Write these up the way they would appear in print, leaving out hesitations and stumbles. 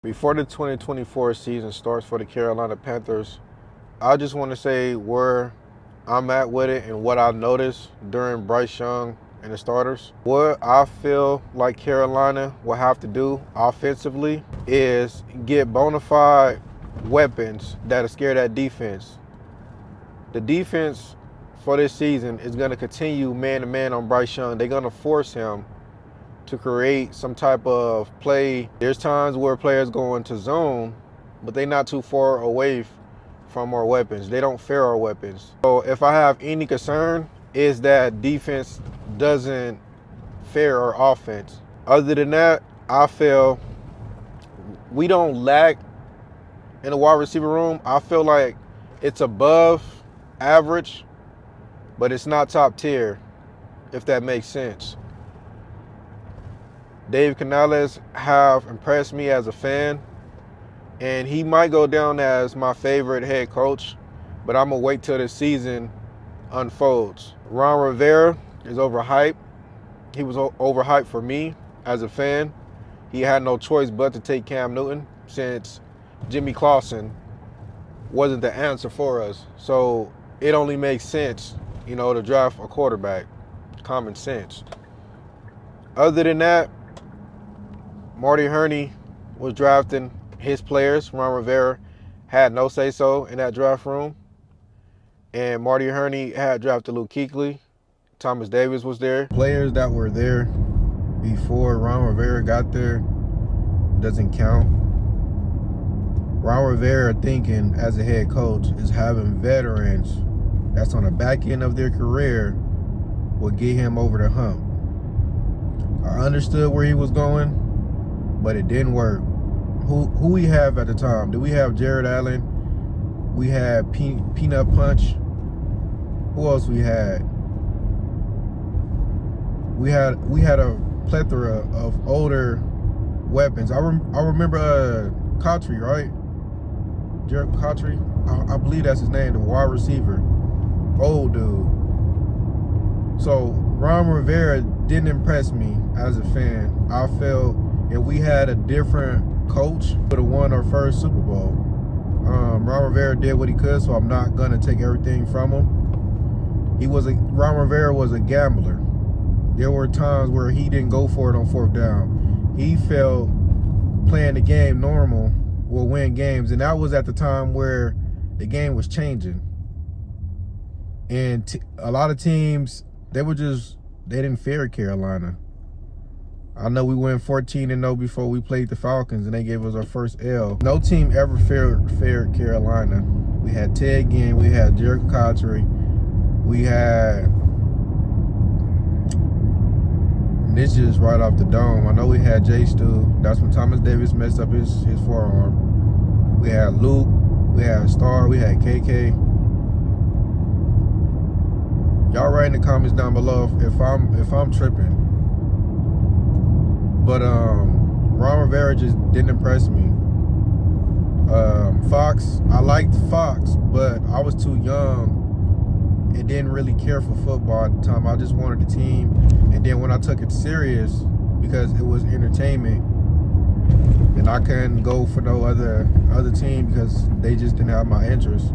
Before the 2024 season starts for the Carolina Panthers, I just want to say where I'm at with it and what I noticed during Bryce Young and the starters. What I feel like Carolina will have to do offensively is get bona fide weapons that'll scare that defense. The defense for this season is going to continue man-to-man on Bryce Young. They're going to force him to create some type of play. There's times where players go into zone, but they're not too far away from our weapons. They don't fear our weapons. So if I have any concern, is that defense doesn't fear our offense. Other than that, I feel we don't lack in the wide receiver room. I feel like it's above average, but it's not top tier, if that makes sense. Dave Canales have impressed me as a fan, and he might go down as my favorite head coach, but I'm going to wait till the season unfolds. Ron Rivera is overhyped. He was overhyped for me as a fan. He had no choice but to take Cam Newton since Jimmy Clausen wasn't the answer for us. So it only makes sense, to draft a quarterback. Common sense. Other than that, Marty Herney was drafting his players. Ron Rivera had no say-so in that draft room. And Marty Herney had drafted Luke Kuechly. Thomas Davis was there. Players that were there before Ron Rivera got there doesn't count. Ron Rivera thinking as a head coach is having veterans that's on the back end of their career will get him over the hump. I understood where he was going, but it didn't work. Who we have at the time? Do we have Jared Allen? We had Peanut Punch. Who else we had? We had a plethora of older weapons. I remember Cotry, right? Jared Cotry. I believe that's his name, the wide receiver. Old dude. So Ron Rivera didn't impress me as a fan. I felt if we had a different coach, we would have won our first Super Bowl. Ron Rivera did what he could, so I'm not gonna take everything from him. Ron Rivera was a gambler. There were times where he didn't go for it on fourth down. He felt playing the game normal will win games, and that was at the time where the game was changing. And a lot of teams, they didn't fear Carolina. I know we went 14-0 before we played the Falcons, and they gave us our first L. No team ever feared Carolina. We had Ted Ginn, we had Jared Cotry, we had, this just right off the dome, I know we had Jay Stu. That's when Thomas Davis messed up his forearm. We had Luke, we had Star, we had KK. Y'all write in the comments down below if I'm tripping. But Ron Rivera just didn't impress me. Fox, I liked Fox, but I was too young and didn't really care for football at the time. I just wanted the team. And then when I took it serious, because it was entertainment, and I couldn't go for no other team because they just didn't have my interest.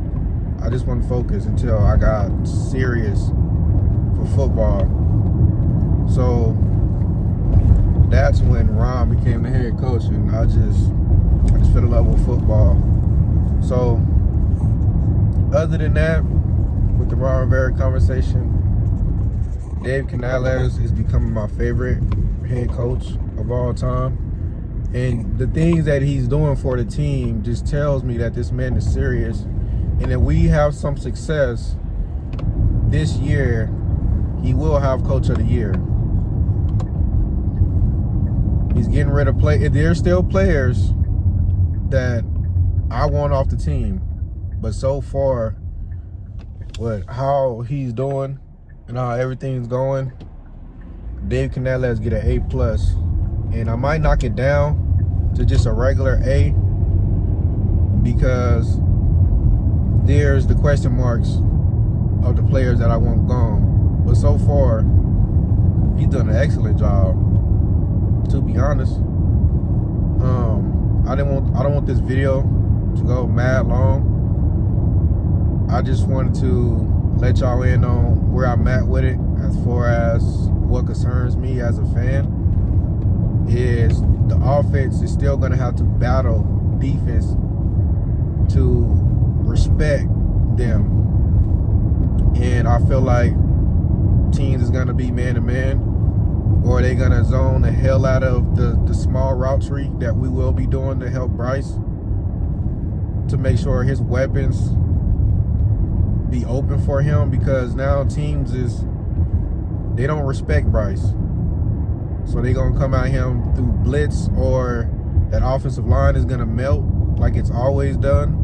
I just wanted to focus until I got serious for football. So that's when Ron became the head coach, and I just fell in love with football. So other than that, with the Ron Rivera conversation, Dave Canales is becoming my favorite head coach of all time. And the things that he's doing for the team just tells me that this man is serious. And if we have some success this year, he will have Coach of the Year. He's getting rid of there's still players that I want off the team. But so far, how he's doing and how everything's going, Dave Canales get an A+. And I might knock it down to just a regular A because there's the question marks of the players that I want gone. But so far, he's done an excellent job, to be honest. I don't want this video to go mad long. I just wanted to let y'all in on where I'm at with it as far as what concerns me as a fan. Is the offense is still going to have to battle defense to respect them. And I feel like teams is going to be man-to-man, or they're going to zone the hell out of the small route tree that we will be doing to help Bryce, to make sure his weapons be open for him, because now teams they don't respect Bryce. So they're going to come at him through blitz, or that offensive line is going to melt like it's always done.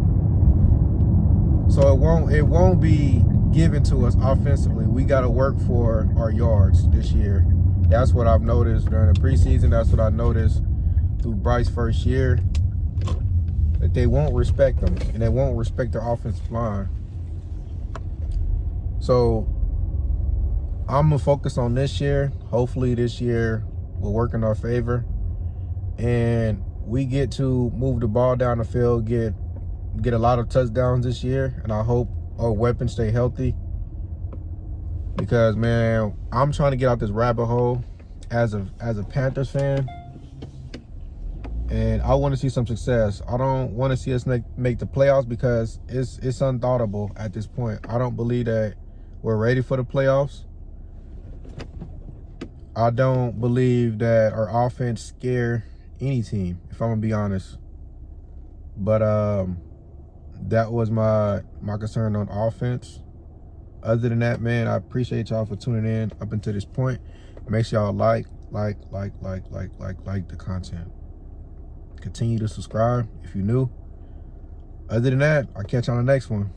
So it won't be given to us offensively. We got to work for our yards this year. That's what I've noticed during the preseason. That's what I noticed through Bryce's first year, that they won't respect them, and they won't respect their offensive line. So I'm going to focus on this year. Hopefully this year will work in our favor, and we get to move the ball down the field, get a lot of touchdowns this year, and I hope our weapons stay healthy, because, man, I'm trying to get out this rabbit hole as a Panthers fan, and I want to see some success. I don't want to see us make the playoffs, because it's unthoughtable at this point. I don't believe that we're ready for the playoffs. I don't believe that our offense scare any team, if I'm gonna be honest. But that was my concern on offense. Other than that, man, I appreciate y'all for tuning in up until this point. Make sure y'all like the content. Continue to subscribe if you're new. Other than that, I'll catch you on the next one.